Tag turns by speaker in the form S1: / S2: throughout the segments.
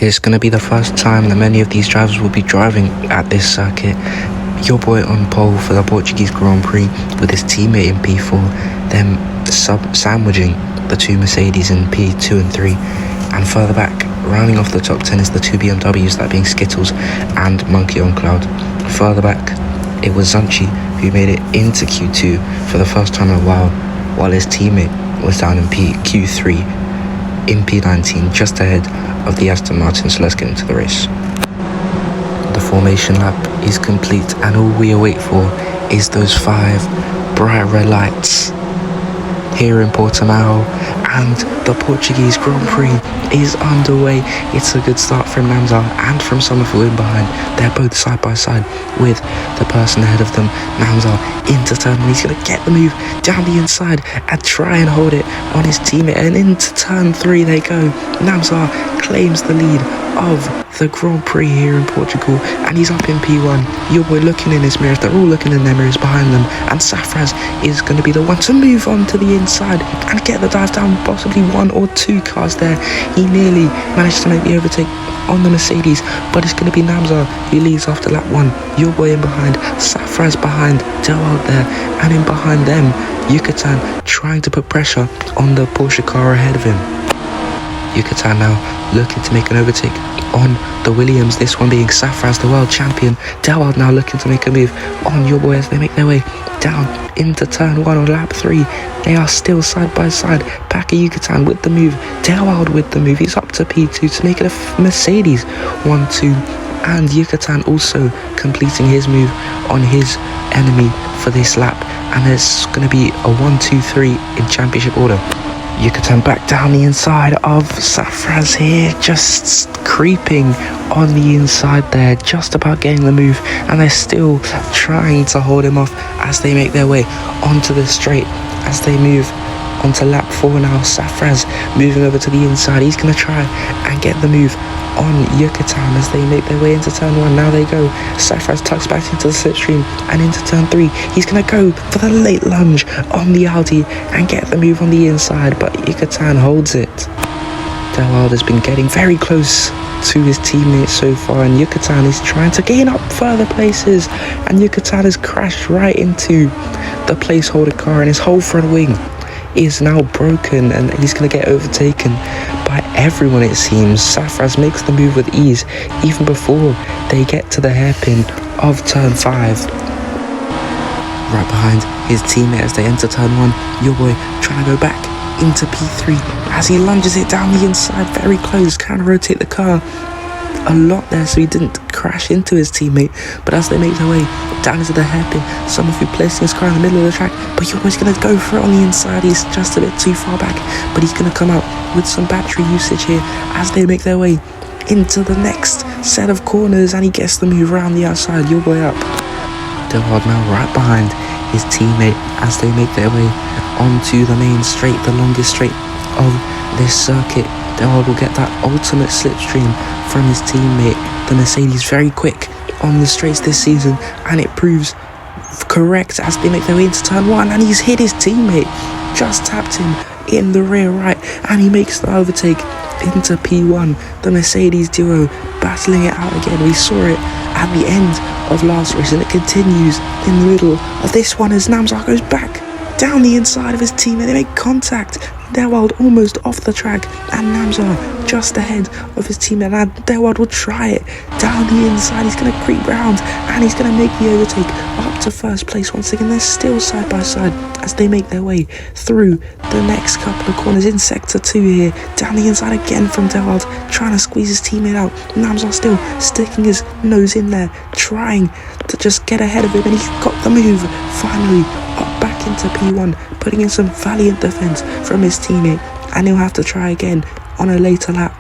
S1: It's going to be the first time that many of these drivers will be driving at this circuit. Your boy on pole for the Portuguese Grand Prix with his teammate in P4, them sandwiching the two Mercedes in P2 and 3, and further back, rounding off the top 10 is the two BMWs, that being Skittles and Monkey on Cloud. Further back, it was Zunchi who made it into Q2 for the first time in a while his teammate was down in Q3 in P19, just ahead of the Aston Martin. So let's get into the race. The formation lap is complete, and all we await for is those 5 bright red lights here in Portimao, and the Portuguese Grand Prix is underway. It's a good start from Namzar and from Somerville in behind. They're both side by side with the person ahead of them. Namzar into turn 1, he's going to get the move down the inside and try and hold it on his teammate, and into turn 3 they go. Namzar claims the lead of the Grand Prix here in Portugal, and he's up in P1. Your boy looking in his mirrors, they're all looking in their mirrors behind them, and Safraz is going to be the one to move on to the inside and get the dive down possibly 1 or 2 cars there. He nearly managed to make the overtake on the Mercedes, but it's going to be Namzar who leads after lap 1. Your boy in behind, Safraz behind, Delwald there, and in behind them, Yucatan trying to put pressure on the Porsche car ahead of him. Yucatan now looking to make an overtake on the Williams, this one being Safraz, the world champion. Delwald now looking to make a move on Your Boy as they make their way down into turn 1 on lap 3. They are still side by side. Packer Yucatan with the move, Delwald with the move. He's up to P2 to make it a Mercedes 1-2, and Yucatan also completing his move on his enemy for this lap, and there's going to be a 1-2-3 in championship order. Yucatan back down the inside of Safraz here, just creeping on the inside there, just about getting the move, and they're still trying to hold him off as they make their way onto the straight, as they move onto lap 4 now. Safraz moving over to the inside, he's going to try and get the move on Yucatan as they make their way into turn 1. Now they go. Safraz tucks back into the slipstream and into turn 3. He's going to go for the late lunge on the Audi and get the move on the inside, but Yucatan holds it. Delwald has been getting very close to his teammates so far, and Yucatan is trying to gain up further places, and Yucatan has crashed right into the placeholder car, and his whole front wing is now broken, and he's going to get overtaken by everyone it seems. Safraz makes the move with ease even before they get to the hairpin of turn 5. Right behind his teammate as they enter turn 1, Your Boy trying to go back into P3 as he lunges it down the inside, very close, can rotate the car a lot there so he didn't crash into his teammate. But as they make their way down into the hairpin, Somerville placing his car in the middle of the track, but Your Boy's going to go for it on the inside. He's just a bit too far back, but he's going to come out with some battery usage here as they make their way into the next set of corners, and he gets the move around the outside. Your Boy up. Delwald now right behind his teammate as they make their way onto the main straight, the longest straight of this circuit. Delwald will get that ultimate slipstream from his teammate. The Mercedes very quick on the straights this season, and it proves correct as they make their way into turn 1, and he's hit his teammate, just tapped him in the rear right, and he makes the overtake into P1. The Mercedes duo battling it out again. We saw it at the end of last race, and it continues in the middle of this one as Namzar goes back down the inside of his teammate. They make contact. Delwald almost off the track, and Namzar just ahead of his teammate. And Delwald will try it down the inside. He's going to creep round, and he's going to make the overtake up to first place once again. They're still side by side as they make their way through the next couple of corners in sector 2 here. Down the inside again from Delwald, trying to squeeze his teammate out. Namzar still sticking his nose in there, trying to just get ahead of him, and he's got the move finally up back into P1, putting in some valiant defense from his teammate, and he'll have to try again on a later lap.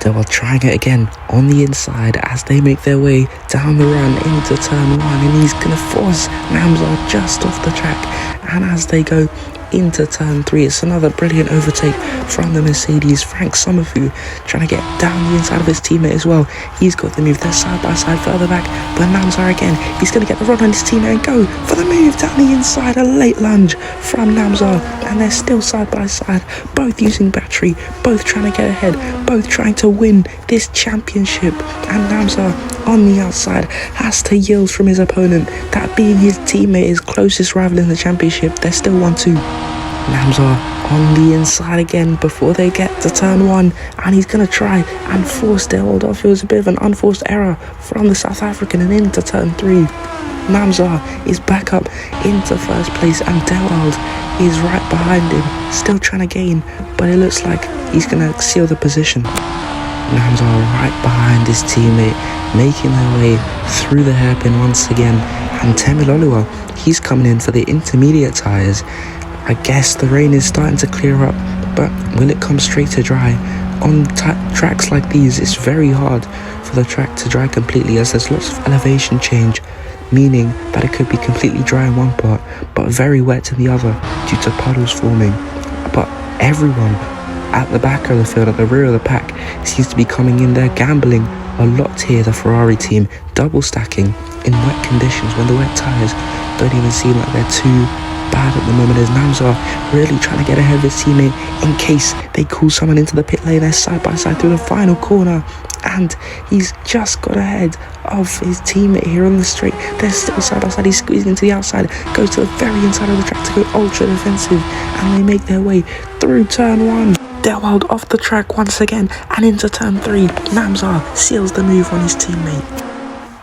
S1: Delwald trying it again on the inside as they make their way down the run into turn 1, and he's going to force Namzar just off the track, and as they go into turn 3. It's another brilliant overtake from the Mercedes. Frank Sommerfu trying to get down the inside of his teammate as well. He's got the move. They're side by side further back, but Namzar again, he's going to get the run on his teammate and go for the move down the inside. A late lunge from Namzar, and they're still side by side, both using battery, both trying to get ahead, both trying to win this championship. And Namzar on the outside has to yield from his opponent, that being his teammate, his closest rival in the championship. They're still 1-2. Namzar on the inside again before they get to turn 1, and he's going to try and force Delwald off. It was a bit of an unforced error from the South African, and into turn 3. Namzar is back up into first place, and Delwald is right behind him, still trying to gain, but it looks like he's going to seal the position. Namzar right behind his teammate, making their way through the hairpin once again, and Temiloluwa, he's coming in for the intermediate tyres. I guess the rain is starting to clear up, but will it come straight to dry? On tracks like these, it's very hard for the track to dry completely, as there's lots of elevation change, meaning that it could be completely dry in one part, but very wet in the other due to puddles forming. But everyone at the back of the field, at the rear of the pack, seems to be coming in there gambling a lot here. The Ferrari team double stacking in wet conditions when the wet tyres don't even seem like they're too bad at the moment, as Namzar really trying to get ahead of his teammate in case they call someone into the pit lane. They're side by side through the final corner, and he's just got ahead of his teammate here on the straight. They're still side by side. He's squeezing into the outside, goes to the very inside of the track to go ultra defensive, and they make their way through turn 1. Delwald off the track once again, and into turn 3. Namzar seals the move on his teammate.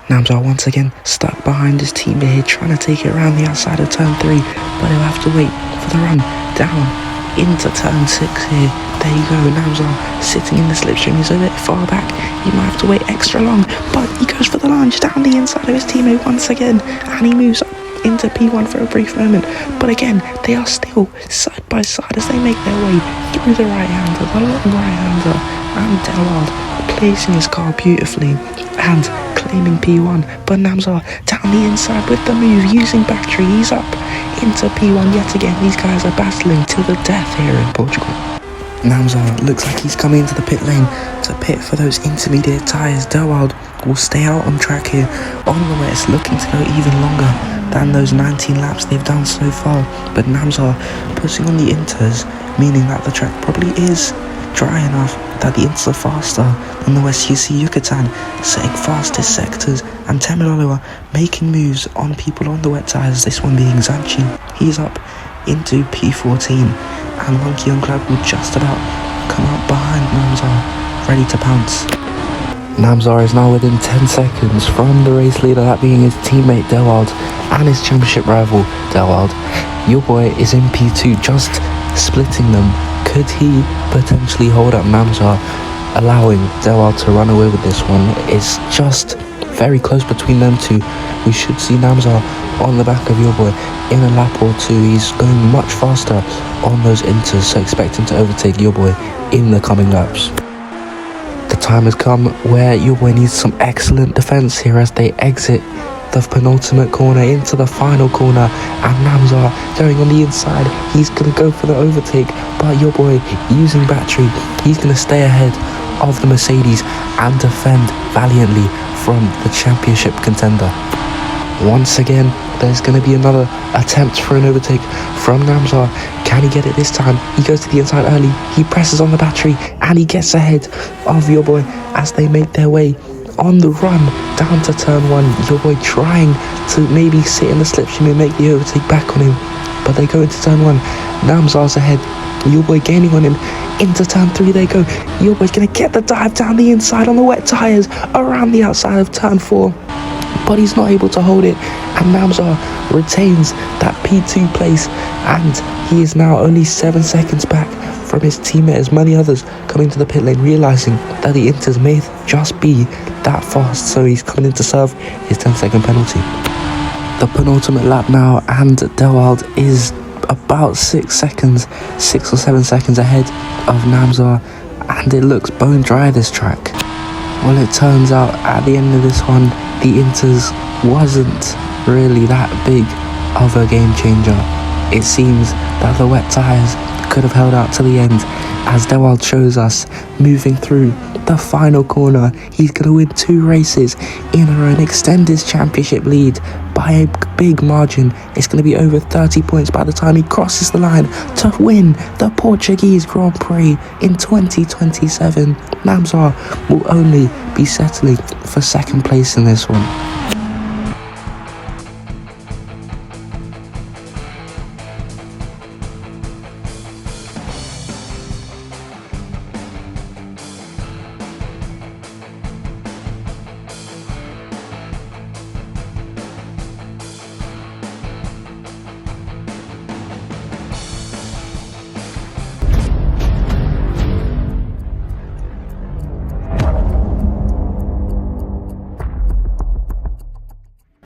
S1: Namzar once again stuck behind his teammate here, trying to take it around the outside of turn 3, but he'll have to wait for the run down into turn 6 here. There you go, Namzar sitting in the slipstream. He's a bit far back, he might have to wait extra long, but he goes for the lunge down the inside of his teammate once again, and he moves up into P1 for a brief moment. But again, they are still side by side as they make their way through the right-hander, the long right-hander, and Delwald placing his car beautifully and claiming P1. But Namzar down the inside with the move, using battery. He's up into P1 yet again. These guys are battling till the death here in Portugal. Namzar looks like he's coming into the pit lane to pit for those intermediate tyres. Delwald will stay out on track here on the west, looking to go even longer than those 19 laps they've done so far. But Namzar pushing on the inters, meaning that the track probably is dry enough that the inters are faster than the west. You see Yucatan setting fastest sectors, and Temiloluwa making moves on people on the wet tyres, this one being Zanchi. He's up into P14, and Monkey on Club will just about come up behind Namzar, ready to pounce. Namzar is now within 10 seconds from the race leader, that being his teammate Delwald and his championship rival Delwald. Your boy is in P2, just splitting them. Could he potentially hold up Namzar, allowing Delwald to run away with this one? It's just very close between them two. We should see Namzar on the back of your boy in a lap or two. He's going much faster on those inters, so expect him to overtake your boy in the coming laps. The time has come where your boy needs some excellent defense here as they exit the penultimate corner into the final corner, and Namzar going on the inside. He's going to go for the overtake, but your boy using battery, he's going to stay ahead of the Mercedes and defend valiantly from the championship contender. Once again, there's going to be another attempt for an overtake from Namzar. Can he get it this time? He goes to the inside early, he presses on the battery, and he gets ahead of your boy as they make their way on the run down to turn 1. Your boy trying to maybe sit in the slipstream and make the overtake back on him, but they go into turn 1. Namzar's ahead, your boy gaining on him into turn 3. They go, your boy's going to get the dive down the inside on the wet tyres around the outside of turn 4, but he's not able to hold it, and Namzar retains that P2 place, and he is now only 7 seconds back from his teammate, as many others coming to the pit lane, realising that the inters may just be that fast, so he's coming in to serve his 10-second penalty. The penultimate lap now, and Delwald is about 6 or 7 seconds ahead of Namzar, and it looks bone dry this track. Well, it turns out at the end of this one, the inters wasn't really that big of a game changer. it seems that the wet tyres could have held out to the end, as Dewald shows us moving through the final corner. He's going to win 2 races in a row and extend his championship lead by a big margin. It's going to be over 30 points by the time he crosses the line to win the Portuguese Grand Prix in 2027. Namzar will only be settling for second place in this one.